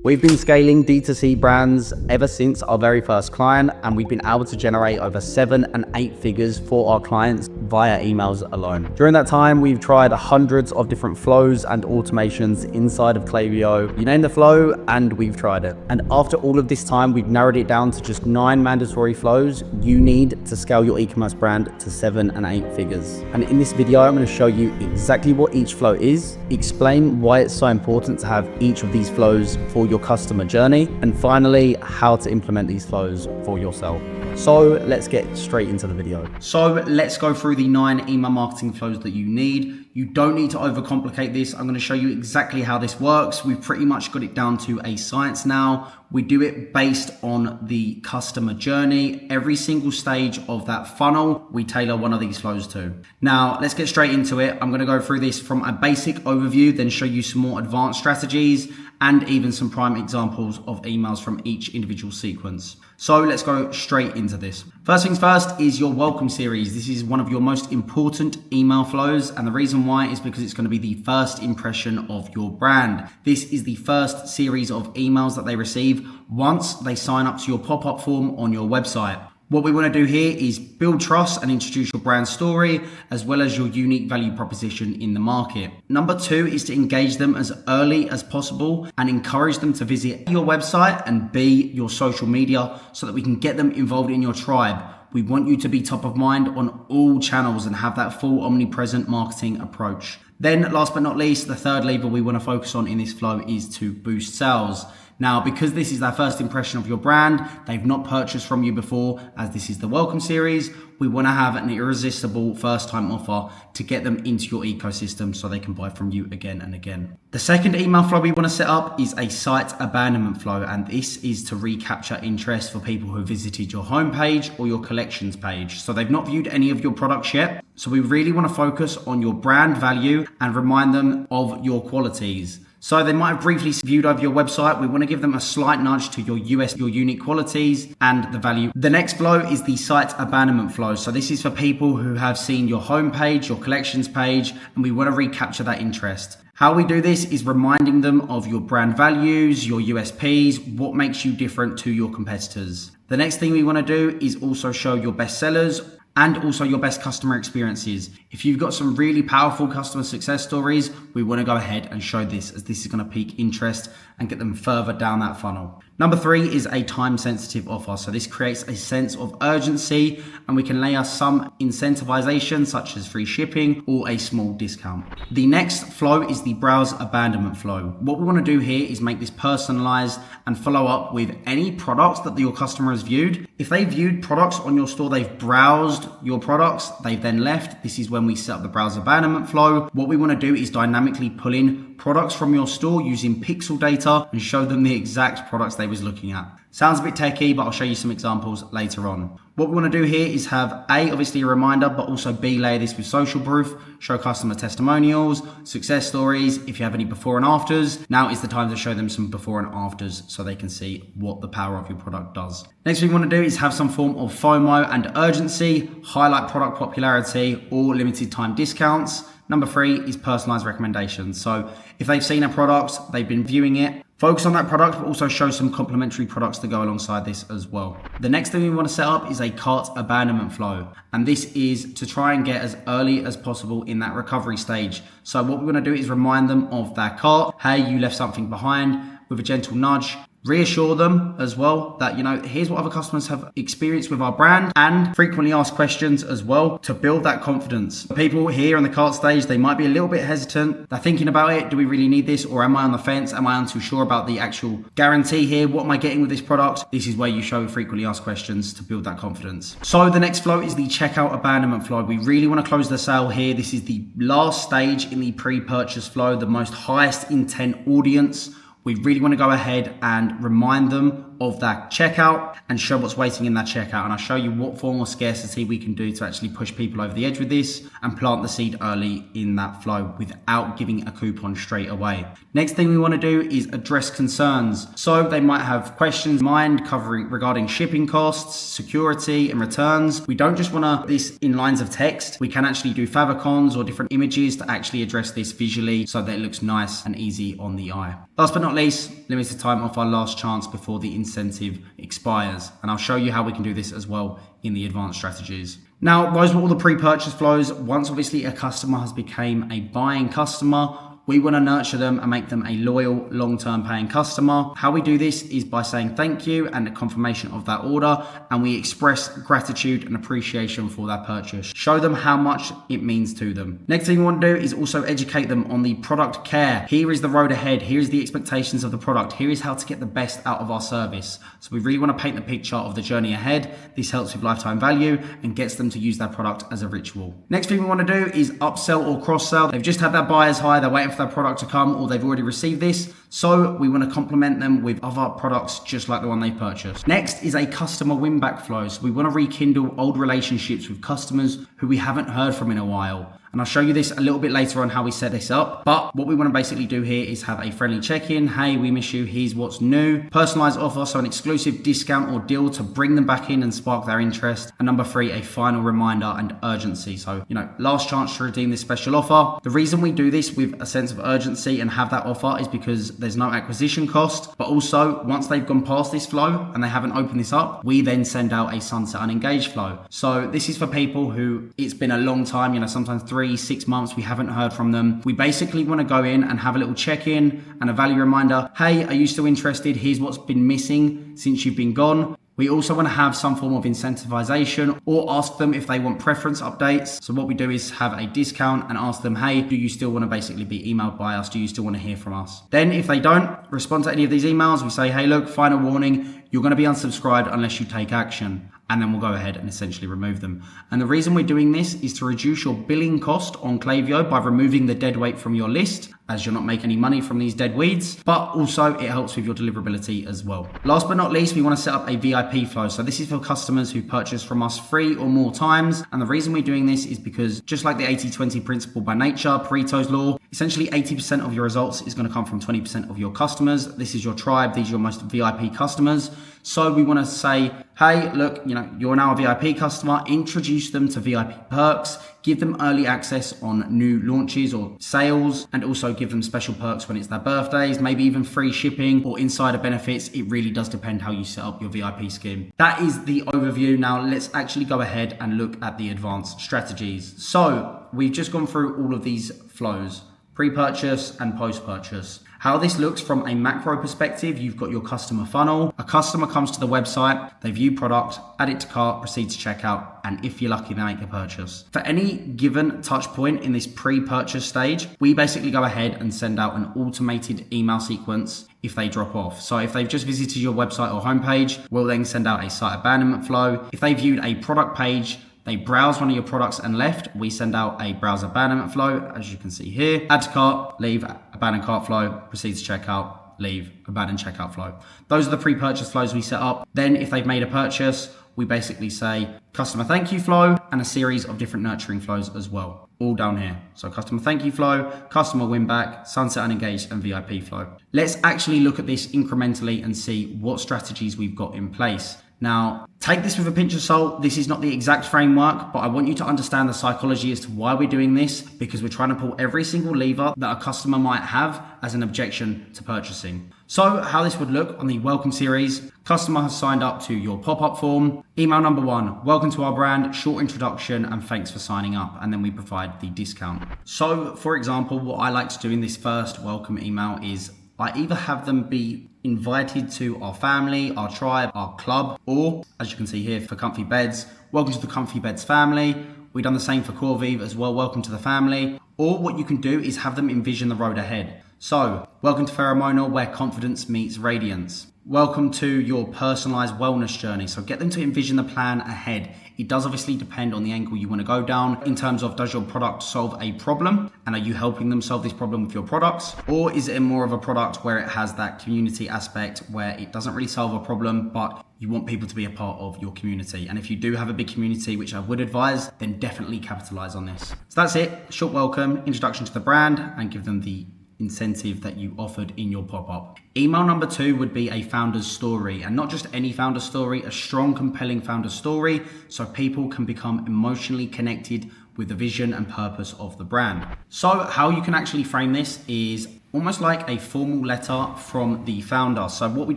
We've been scaling D2C brands ever since our very first client, and we've been able to generate over 7 and 8 figures for our clients via emails alone. During that time, we've tried hundreds of different flows and automations inside of Klaviyo. You name the flow and we've tried it. And after all of this time, we've narrowed it down to just 9 mandatory flows you need to scale your e-commerce brand to 7 and 8 figures. And in this video, I'm going to show you exactly what each flow is, explain why it's so important to have each of these flows for your customer journey, and finally, how to implement these flows for yourself. So let's get straight into the video. So let's go through the 9 email marketing flows that you need. You don't need to overcomplicate this. I'm going to show you exactly how this works. We've pretty much got it down to a science now. We do it based on the customer journey. Every single stage of that funnel, we tailor one of these flows to. Now, let's get straight into it. I'm going to go through this from a basic overview, then show you some more advanced strategies and even some prime examples of emails from each individual sequence. So let's go straight into this. First things first is your welcome series. This is one of your most important email flows, and the reason why is because it's going to be the first impression of your brand. This is the first series of emails that they receive once they sign up to your pop-up form on your website. What we want to do here is build trust and introduce your brand story, as well as your unique value proposition in the market. Number 2 is to engage them as early as possible and encourage them to visit your website and be your social media so that we can get them involved in your tribe. We want you to be top of mind on all channels and have that full omnipresent marketing approach. Then last but not least, the third lever we want to focus on in this flow is to boost sales. Now, because this is their first impression of your brand, they've not purchased from you before, as this is the welcome series, we want to have an irresistible first-time offer to get them into your ecosystem so they can buy from you again and again. The second email flow we want to set up is a site abandonment flow, and this is to recapture interest for people who visited your homepage or your collections page. So they've not viewed any of your products yet. So we really want to focus on your brand value and remind them of your qualities. So they might have briefly viewed over your website. We want to give them a slight nudge to your unique qualities and the value. The next flow is the site abandonment flow. So this is for people who have seen your homepage, your collections page, and we want to recapture that interest. How we do this is reminding them of your brand values, your USPs, what makes you different to your competitors. The next thing we want to do is also show your best sellers and also your best customer experiences. If you've got some really powerful customer success stories, we want to go ahead and show this, as this is going to pique interest and get them further down that funnel. Number 3 is a time-sensitive offer. So this creates a sense of urgency, and we can layer some incentivization such as free shipping or a small discount. The next flow is the browse abandonment flow. What we want to do here is make this personalized and follow up with any products that your customer has viewed. If they viewed products on your store, they've browsed your products, they've then left. This is when we set up the browse abandonment flow. What we want to do is dynamically pull in products from your store using pixel data and show them the exact products they was looking at. Sounds a bit techy, but I'll show you some examples later on. What we want to do here is have A, obviously a reminder, but also B, layer this with social proof, show customer testimonials, success stories. If you have any before and afters, now is the time to show them some before and afters so they can see what the power of your product does. Next thing we want to do is have some form of FOMO and urgency, highlight product popularity or limited time discounts. Number 3 is personalized recommendations. So if they've seen a product, they've been viewing it, focus on that product, but also show some complementary products to go alongside this as well. The next thing we want to set up is a cart abandonment flow. And this is to try and get as early as possible in that recovery stage. So what we're going to do is remind them of their cart. Hey, you left something behind, with a gentle nudge. Reassure them as well that, here's what other customers have experienced with our brand, and frequently ask questions as well to build that confidence. People here on the cart stage, they might be a little bit hesitant. They're thinking about it. Do we really need this? Or am I on the fence? Am I untoo sure about the actual guarantee here? What am I getting with this product? This is where you show frequently asked questions to build that confidence. So the next flow is the checkout abandonment flow. We really want to close the sale here. This is the last stage in the pre-purchase flow, the most highest intent audience. We really want to go ahead and remind them of that checkout and show what's waiting in that checkout. And I'll show you what form of scarcity we can do to actually push people over the edge with this and plant the seed early in that flow without giving a coupon straight away. Next thing we want to do is address concerns. So they might have questions in mind covering regarding shipping costs, security and returns. We don't just want this in lines of text. We can actually do favicons or different images to actually address this visually so that it looks nice and easy on the eye. Last but not not least, limited time offer, last chance before the incentive expires. And I'll show you how we can do this as well in the advanced strategies. Now, those were all the pre-purchase flows. Once obviously a customer has become a buying customer, we want to nurture them and make them a loyal, long-term paying customer. How we do this is by saying thank you and a confirmation of that order, and we express gratitude and appreciation for that purchase. Show them how much it means to them. Next thing we want to do is also educate them on the product care. Here is the road ahead. Here is the expectations of the product. Here is how to get the best out of our service. So we really want to paint the picture of the journey ahead. This helps with lifetime value and gets them to use that product as a ritual. Next thing we want to do is upsell or cross-sell. They've just had that buyer's high. They're waiting for that product to come, or they've already received this. So we want to complement them with other products just like the one they purchased. Next is a customer win back flow. So we want to rekindle old relationships with customers who we haven't heard from in a while. And I'll show you this a little bit later on how we set this up. But what we want to basically do here is have a friendly check-in. Hey, we miss you. Here's what's new. Personalized offer, so an exclusive discount or deal to bring them back in and spark their interest. And number 3, a final reminder and urgency. So, last chance to redeem this special offer. The reason we do this with a sense of urgency and have that offer is because there's no acquisition cost. But also, once they've gone past this flow and they haven't opened this up, we then send out a sunset unengaged flow. So this is for people who it's been a long time, sometimes 3-6 months, we haven't heard from them. We basically want to go in and have a little check-in and a value reminder. Hey, are you still interested? Here's what's been missing since you've been gone. We also want to have some form of incentivization or ask them if they want preference updates. So what we do is have a discount and ask them, hey, do you still want to basically be emailed by us? Do you still want to hear from us? Then if they don't respond to any of these emails, we say, hey, look, final warning, you're going to be unsubscribed unless you take action. And then we'll go ahead and essentially remove them. And the reason we're doing this is to reduce your billing cost on Klaviyo by removing the dead weight from your list, as you're not making any money from these dead weeds, but also it helps with your deliverability as well. Last but not least, we want to set up a VIP flow. So this is for customers who purchase from us 3 or more times. And the reason we're doing this is because just like the 80-20 principle by nature, Pareto's law, essentially 80% of your results is going to come from 20% of your customers. This is your tribe. These are your most VIP customers. So we want to say, hey, look, you're now a VIP customer, introduce them to VIP perks, give them early access on new launches or sales, and also give them special perks when it's their birthdays, maybe even free shipping or insider benefits. It really does depend how you set up your VIP scheme. That is the overview. Now let's actually go ahead and look at the advanced strategies. So we've just gone through all of these flows, pre-purchase and post-purchase. How this looks from a macro perspective, you've got your customer funnel. A customer comes to the website, they view product, add it to cart, proceed to checkout, and if you're lucky, they make a purchase. For any given touch point in this pre-purchase stage, we basically go ahead and send out an automated email sequence if they drop off. So if they've just visited your website or homepage, we'll then send out a site abandonment flow. If they viewed a product page, they browse one of your products and left, we send out a browse abandonment flow, as you can see here. Add to cart, leave, abandon cart flow, proceed to checkout, leave, abandon checkout flow. Those are the pre-purchase flows we set up. Then if they've made a purchase, we basically say customer thank you flow and a series of different nurturing flows as well, all down here. So customer thank you flow, customer win back, sunset unengaged, and VIP flow. Let's actually look at this incrementally and see what strategies we've got in place. Now, take this with a pinch of salt. This is not the exact framework, but I want you to understand the psychology as to why we're doing this, because we're trying to pull every single lever that a customer might have as an objection to purchasing. So how this would look on the welcome series, customer has signed up to your pop-up form. Email number 1, welcome to our brand, short introduction, and thanks for signing up. And then we provide the discount. So for example, what I like to do in this first welcome email is I either have them be invited to our family, our tribe, our club, or as you can see here for Comfy Beds, welcome to the Comfy Beds family. We've done the same for Corvive as well, welcome to the family. Or what you can do is have them envision the road ahead. So, welcome to Pheromonal, where confidence meets radiance. Welcome to your personalized wellness journey. So get them to envision the plan ahead. It does obviously depend on the angle you want to go down in terms of, does your product solve a problem? And are you helping them solve this problem with your products? Or is it more of a product where it has that community aspect where it doesn't really solve a problem, but you want people to be a part of your community? And if you do have a big community, which I would advise, then definitely capitalize on this. So that's it. Short welcome, introduction to the brand, and give them the incentive that you offered in your pop-up. Email number 2 would be a founder's story, and not just any founder's story, a strong, compelling founder's story, so people can become emotionally connected with the vision and purpose of the brand. So how you can actually frame this is almost like a formal letter from the founder. So what we've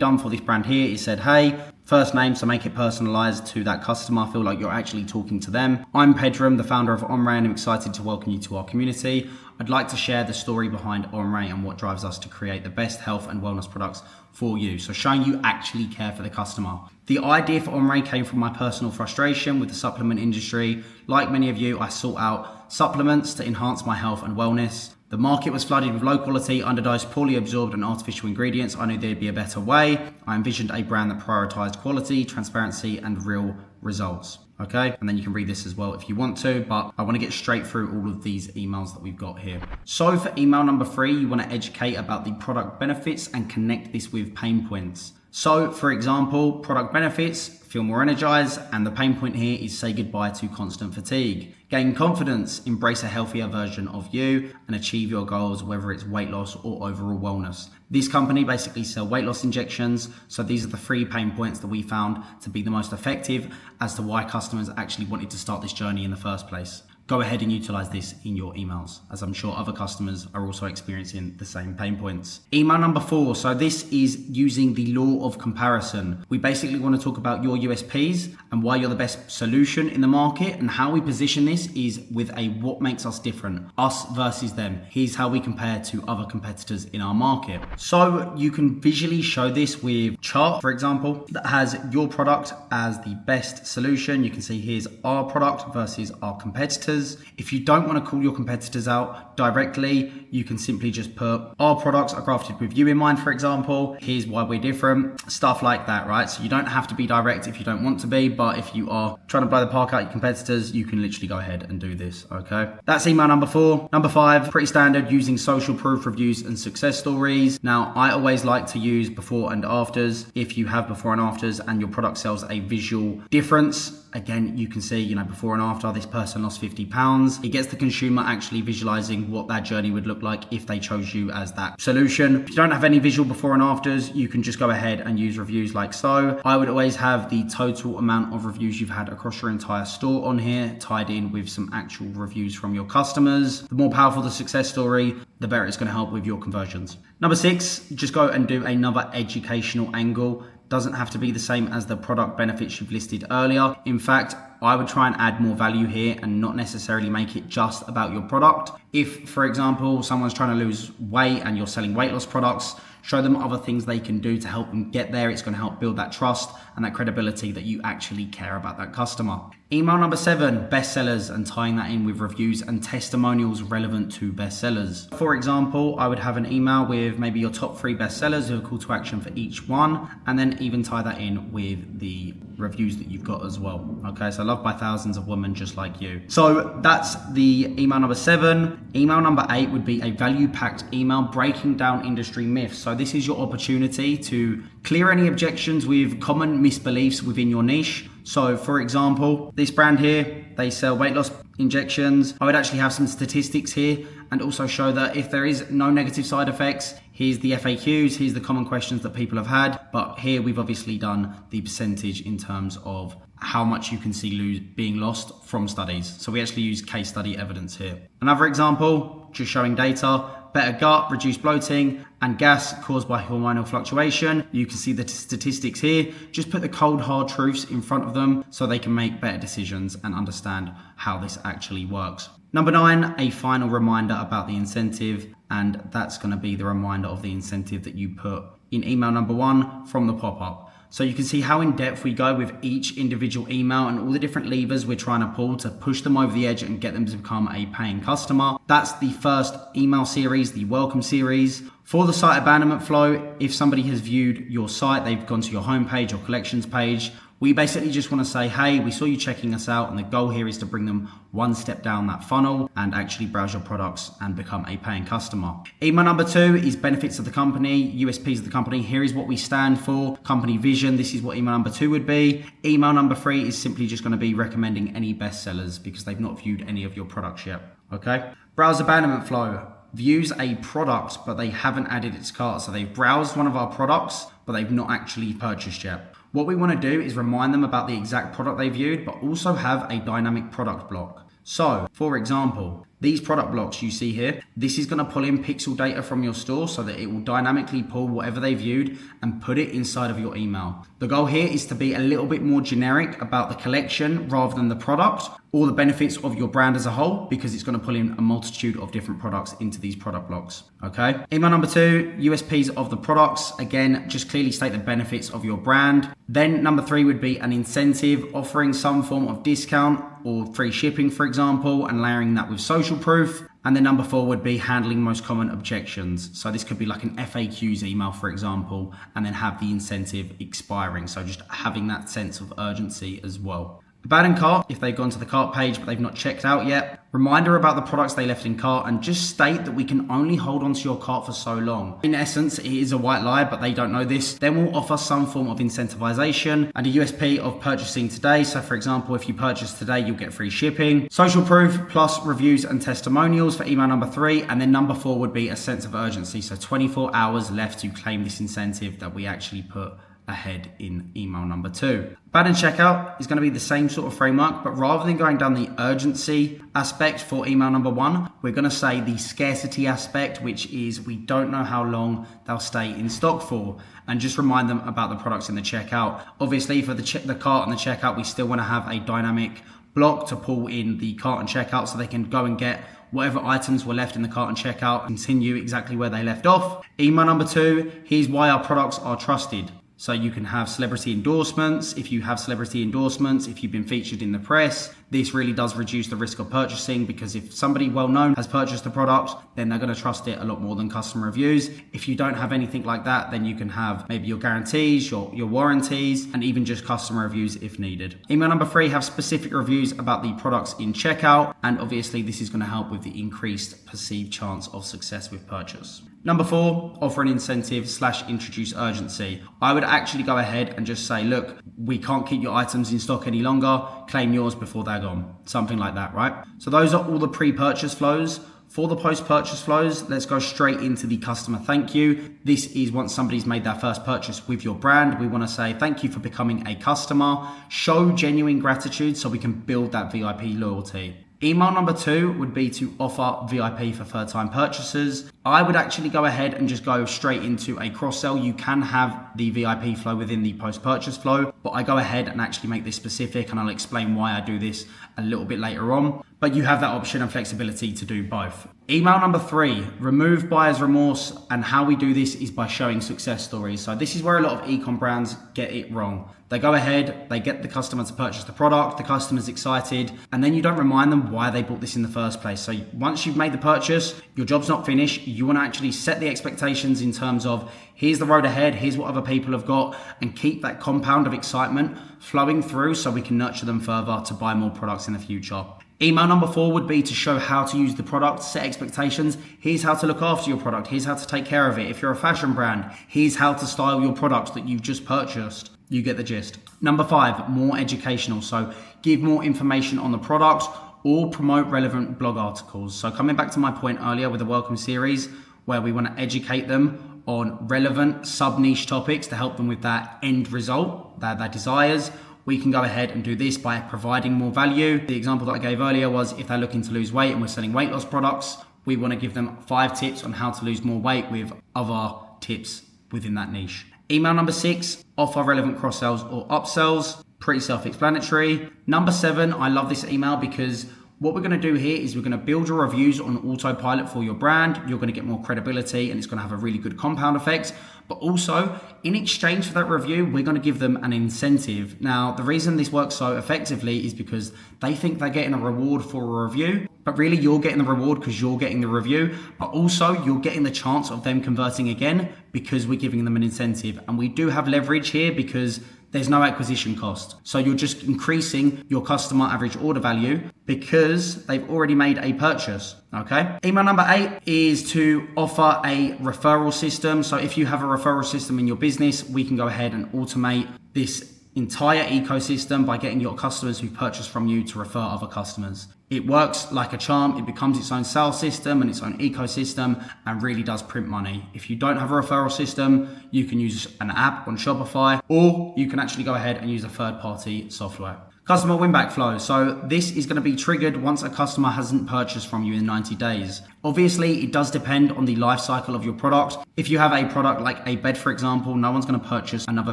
done for this brand here is said, hey, first name, so make it personalized to that customer. Feel like you're actually talking to them. I'm Pedram, the founder of Omray, and I'm excited to welcome you to our community. I'd like to share the story behind Omray and what drives us to create the best health and wellness products for you. So showing you actually care for the customer. The idea for Omray came from my personal frustration with the supplement industry. Like many of you, I sought out supplements to enhance my health and wellness. The market was flooded with low quality, underdosed, poorly absorbed and artificial ingredients. I knew there'd be a better way. I envisioned a brand that prioritized quality, transparency and real results. Okay, and then you can read this as well if you want to, but I want to get straight through all of these emails that we've got here. So for email number 3, you want to educate about the product benefits and connect this with pain points. So for example, product benefits, feel more energized, and the pain point here is say goodbye to constant fatigue. Gain confidence, embrace a healthier version of you, and achieve your goals, whether it's weight loss or overall wellness. This company basically sell weight loss injections. So these are the 3 pain points that we found to be the most effective as to why customers actually wanted to start this journey in the first place. Go ahead and utilize this in your emails, as I'm sure other customers are also experiencing the same pain points. Email number 4. So this is using the law of comparison. We basically want to talk about your USPs and why you're the best solution in the market, and how we position this is with a what makes us different, us versus them. Here's how we compare to other competitors in our market. So you can visually show this with chart, for example, that has your product as the best solution. You can see here's our product versus our competitors. If you don't want to call your competitors out directly, you can simply just put our products are crafted with you in mind, for example. Here's why we're different, stuff like that, right? So you don't have to be direct if you don't want to be, but if you are trying to blow the park out your competitors, you can literally go ahead and do this, okay? That's email number 4. Number 5, pretty standard, using social proof, reviews and success stories. Now, I always like to use before and afters. If you have before and afters and your product sells a visual difference, again, you can see, before and after, this person lost 50 pounds. It gets the consumer actually visualizing what that journey would look like if they chose you as that solution. If you don't have any visual before and afters, you can just go ahead and use reviews like so. I would always have the total amount of reviews you've had across your entire store on here, tied in with some actual reviews from your customers. The more powerful the success story, the better it's going to help with your conversions. Number 6, just go and do another educational angle. Doesn't have to be the same as the product benefits you've listed earlier. In fact, I would try and add more value here and not necessarily make it just about your product. If, for example, someone's trying to lose weight and you're selling weight loss products, show them other things they can do to help them get there. It's going to help build that trust and that credibility that you actually care about that customer. Email number 7, bestsellers, and tying that in with reviews and testimonials relevant to bestsellers. For example, I would have an email with maybe your top 3 bestsellers with a call to action for each one, and then even tie that in with the reviews that you've got as well. Okay, so loved by thousands of women just like you. So that's the email number 7. Email number 8 would be a value-packed email breaking down industry myths. So this is your opportunity to clear any objections with common misbeliefs within your niche. So for example, this brand here, they sell weight loss injections. I would actually have some statistics here and also show that if there is no negative side effects, here's the FAQs, here's the common questions that people have had. But here we've obviously done the percentage in terms of how much you can see being lost from studies. So we actually use case study evidence here. Another example, just showing data, better gut, reduced bloating, and gas caused by hormonal fluctuation. You can see the statistics here. Just put the cold, hard truths in front of them so they can make better decisions and understand how this actually works. Number 9, a final reminder about the incentive, and that's going to be the reminder of the incentive that you put in email number 1 from the pop-up. So you can see how in depth we go with each individual email and all the different levers we're trying to pull to push them over the edge and get them to become a paying customer. That's the first email series, the welcome series. For the site abandonment flow, if somebody has viewed your site, they've gone to your homepage or collections page, we basically just want to say, hey, we saw you checking us out, and the goal here is to bring them one step down that funnel and actually browse your products and become a paying customer. Email number 2 is benefits of the company, USPs of the company. Here is what we stand for, company vision. This is what email number 2 would be. Email number 3 is simply just going to be recommending any bestsellers because they've not viewed any of your products yet. Okay. Browse abandonment flow. Views a product, but they haven't added its cart. So they've browsed one of our products, but they've not actually purchased yet. What we want to do is remind them about the exact product they viewed, but also have a dynamic product block. So, for example, These product blocks you see here, this is going to pull in pixel data from your store so that it will dynamically pull whatever they viewed and put it inside of your email. The goal here is to be a little bit more generic about the collection rather than the product or the benefits of your brand as a whole, because it's going to pull in a multitude of different products into these product blocks. Okay. Email number 2, USPs of the products. Again, just clearly state the benefits of your brand. Then number 3 would be an incentive, offering some form of discount or free shipping, for example, and layering that with social proof. And then number 4 would be handling most common objections. So this could be like an FAQs email, for example, and then have the incentive expiring. So just having that sense of urgency as well. Abandoned cart, if they've gone to the cart page but they've not checked out yet. Reminder about the products they left in cart, and just state that we can only hold onto your cart for so long. In essence, it is a white lie, but they don't know this. Then we'll offer some form of incentivization and a USP of purchasing today. So for example, if you purchase today, you'll get free shipping. Social proof plus reviews and testimonials for email number 3. And then number 4 would be a sense of urgency. So 24 hours left to claim this incentive that we actually put ahead in email number 2. Abandoned checkout is going to be the same sort of framework, but rather than going down the urgency aspect for email number 1, we're going to say the scarcity aspect, which is we don't know how long they'll stay in stock for, and just remind them about the products in the checkout. Obviously, for the cart and the checkout, we still want to have a dynamic block to pull in the cart and checkout so they can go and get whatever items were left in the cart and checkout, continue exactly where they left off. Email number 2, here's why our products are trusted. So you can have celebrity endorsements. If you have celebrity endorsements, if you've been featured in the press, this really does reduce the risk of purchasing, because if somebody well-known has purchased the product, then they're going to trust it a lot more than customer reviews. If you don't have anything like that, then you can have maybe your guarantees, your warranties, and even just customer reviews if needed. Email number 3, have specific reviews about the products in checkout. And obviously this is going to help with the increased perceived chance of success with purchase. Number 4, offer an incentive / introduce urgency. I would actually go ahead and just say, look, we can't keep your items in stock any longer. Claim yours before they're gone. Something like that, right? So those are all the pre-purchase flows. For the post-purchase flows, let's go straight into the customer thank you. This is once somebody's made their first purchase with your brand. We want to say thank you for becoming a customer. Show genuine gratitude so we can build that VIP loyalty. Email number 2 would be to offer VIP for third-time purchasers. I would actually go ahead and just go straight into a cross-sell. You can have the VIP flow within the post-purchase flow, but I go ahead and actually make this specific, and I'll explain why I do this a little bit later on. But you have that option and flexibility to do both. Email number 3, remove buyer's remorse, and how we do this is by showing success stories. So this is where a lot of e-com brands get it wrong. They go ahead, they get the customer to purchase the product, the customer's excited, and then you don't remind them why they bought this in the first place. So once you've made the purchase, your job's not finished. You want to actually set the expectations in terms of here's the road ahead, here's what other people have got, and keep that compound of excitement flowing through so we can nurture them further to buy more products in the future. Email number 4 would be to show how to use the product, set expectations. Here's how to look after your product. Here's how to take care of it. If you're a fashion brand, here's how to style your products that you've just purchased. You get the gist. Number 5, more educational. So give more information on the product or promote relevant blog articles. So coming back to my point earlier with the Welcome series, where we want to educate them on relevant sub-niche topics to help them with that end result, their desires. We can go ahead and do this by providing more value. The example that I gave earlier was if they're looking to lose weight and we're selling weight loss products, we want to give them 5 tips on how to lose more weight with other tips within that niche. Email number 6, offer relevant cross-sells or upsells. Pretty self-explanatory. Number 7, I love this email because what we're going to do here is we're going to build your reviews on autopilot for your brand. You're going to get more credibility and it's going to have a really good compound effect. But also, in exchange for that review, we're going to give them an incentive. Now, the reason this works so effectively is because they think they're getting a reward for a review, but really you're getting the reward because you're getting the review, but also you're getting the chance of them converting again because we're giving them an incentive. And we do have leverage here because there's no acquisition cost. So you're just increasing your customer average order value because they've already made a purchase, okay? Email number 8 is to offer a referral system. So if you have a referral system in your business, we can go ahead and automate this entire ecosystem by getting your customers who purchase from you to refer other customers. It works like a charm. It becomes its own sales system and its own ecosystem and really does print money. If you don't have a referral system, you can use an app on Shopify, or you can actually go ahead and use a third-party software. Customer win-back flow. So this is going to be triggered once a customer hasn't purchased from you in 90 days. Obviously, it does depend on the life cycle of your product. If you have a product like a bed, for example, no one's going to purchase another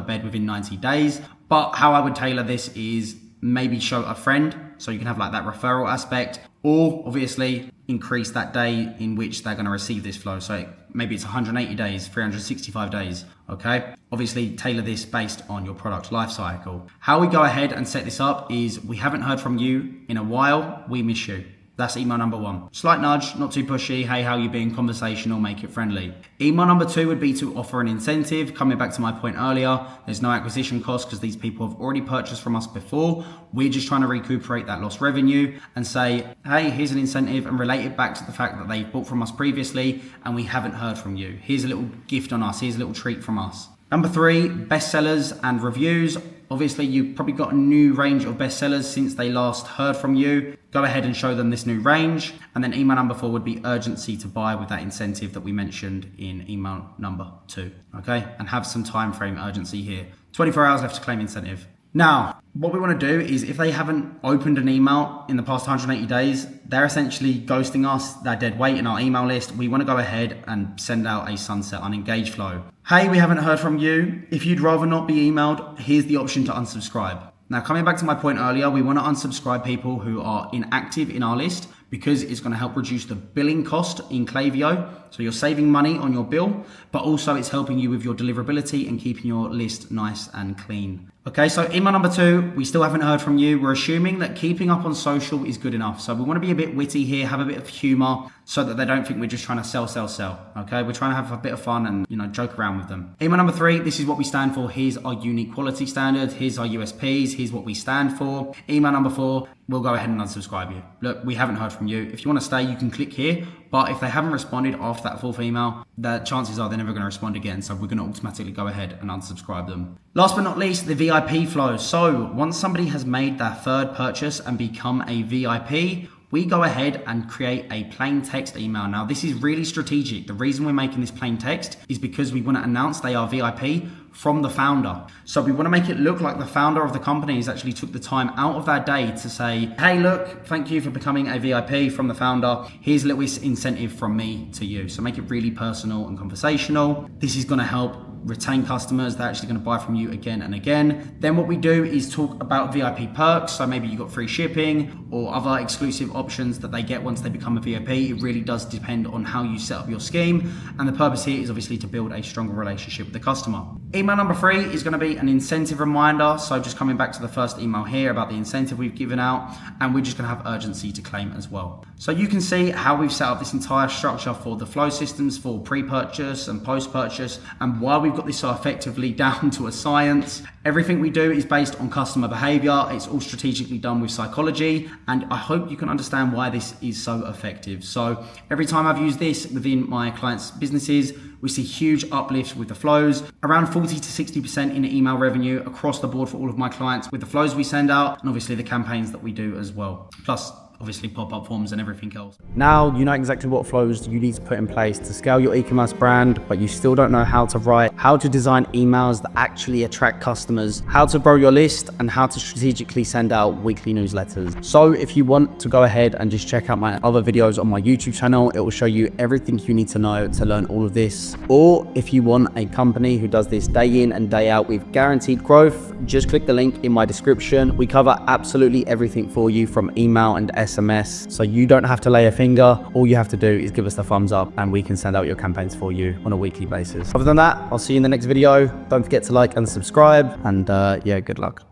bed within 90 days. But how I would tailor this is maybe show a friend, so you can have like that referral aspect, or obviously increase that day in which they're going to receive this flow. So maybe it's 180 days, 365 days, okay? Obviously tailor this based on your product life cycle. How we go ahead and set this up is we haven't heard from you in a while, we miss you. That's email number 1. Slight nudge, not too pushy. Hey, how you being? Conversational, make it friendly. Email number 2 would be to offer an incentive. Coming back to my point earlier, there's no acquisition cost because these people have already purchased from us before. We're just trying to recuperate that lost revenue and say, hey, here's an incentive, and relate it back to the fact that they bought from us previously and we haven't heard from you. Here's a little gift on us. Here's a little treat from us. Number 3, bestsellers and reviews. Obviously, you've probably got a new range of bestsellers since they last heard from you. Go ahead and show them this new range. And then email number 4 would be urgency to buy with that incentive that we mentioned in email number 2. Okay, and have some time frame urgency here. 24 hours left to claim incentive. Now, what we want to do is if they haven't opened an email in the past 180 days, they're essentially ghosting us. They're dead weight in our email list. We want to go ahead and send out a sunset unengaged flow. Hey, we haven't heard from you. If you'd rather not be emailed, here's the option to unsubscribe. Now, coming back to my point earlier, we want to unsubscribe people who are inactive in our list because it's going to help reduce the billing cost in Klaviyo. So you're saving money on your bill, but also it's helping you with your deliverability and keeping your list nice and clean. Okay, so email number 2, we still haven't heard from you. We're assuming that keeping up on social is good enough. So we want to be a bit witty here, have a bit of humor so that they don't think we're just trying to sell. Okay, we're trying to have a bit of fun and, joke around with them. Email number 3, this is what we stand for. Here's our unique quality standard. Here's our USPs. Here's what we stand for. Email number 4, we'll go ahead and unsubscribe you. Look, we haven't heard from you. If you want to stay, you can click here. But if they haven't responded after that 4th email, the chances are they're never going to respond again. So we're going to automatically go ahead and unsubscribe them. Last but not least, the VIP flow. So once somebody has made their 3rd purchase and become a VIP, we go ahead and create a plain text email. Now, this is really strategic. The reason we're making this plain text is because we want to announce they are VIP from the founder. So we want to make it look like the founder of the company has actually took the time out of their day to say, hey, look, thank you for becoming a VIP from the founder. Here's a little incentive from me to you. So make it really personal and conversational. This is going to help retain customers. They're actually going to buy from you again and again. Then what we do is talk about VIP perks. So maybe you got free shipping or other exclusive options that they get once they become a VIP. It really does depend on how you set up your scheme. And the purpose here is obviously to build a stronger relationship with the customer. Email number 3 is going to be an incentive reminder. So just coming back to the first email here about the incentive we've given out, and we're just going to have urgency to claim as well. So you can see how we've set up this entire structure for the flow systems for pre-purchase and post-purchase, and why we've got this so effectively down to a science. Everything we do is based on customer behavior. It's all strategically done with psychology, and I hope you can understand why this is so effective. So every time I've used this within my clients' businesses, we see huge uplifts with the flows, around 40 to 60% in email revenue across the board for all of my clients with the flows we send out, and obviously the campaigns that we do as well. Plus, obviously pop-up forms and everything else. Now you know exactly what flows you need to put in place to scale your e-commerce brand, but you still don't know how to write, how to design emails that actually attract customers, how to grow your list, and how to strategically send out weekly newsletters. So if you want to go ahead and just check out my other videos on my YouTube channel, it will show you everything you need to know to learn all of this. Or if you want a company who does this day in and day out with guaranteed growth, just click the link in my description. We cover absolutely everything for you from email and SMS, so you don't have to lay a finger. All you have to do is give us the thumbs up and we can send out your campaigns for you on a weekly basis. Other than that, I'll see you in the next video. Don't forget to like and subscribe, and yeah, good luck.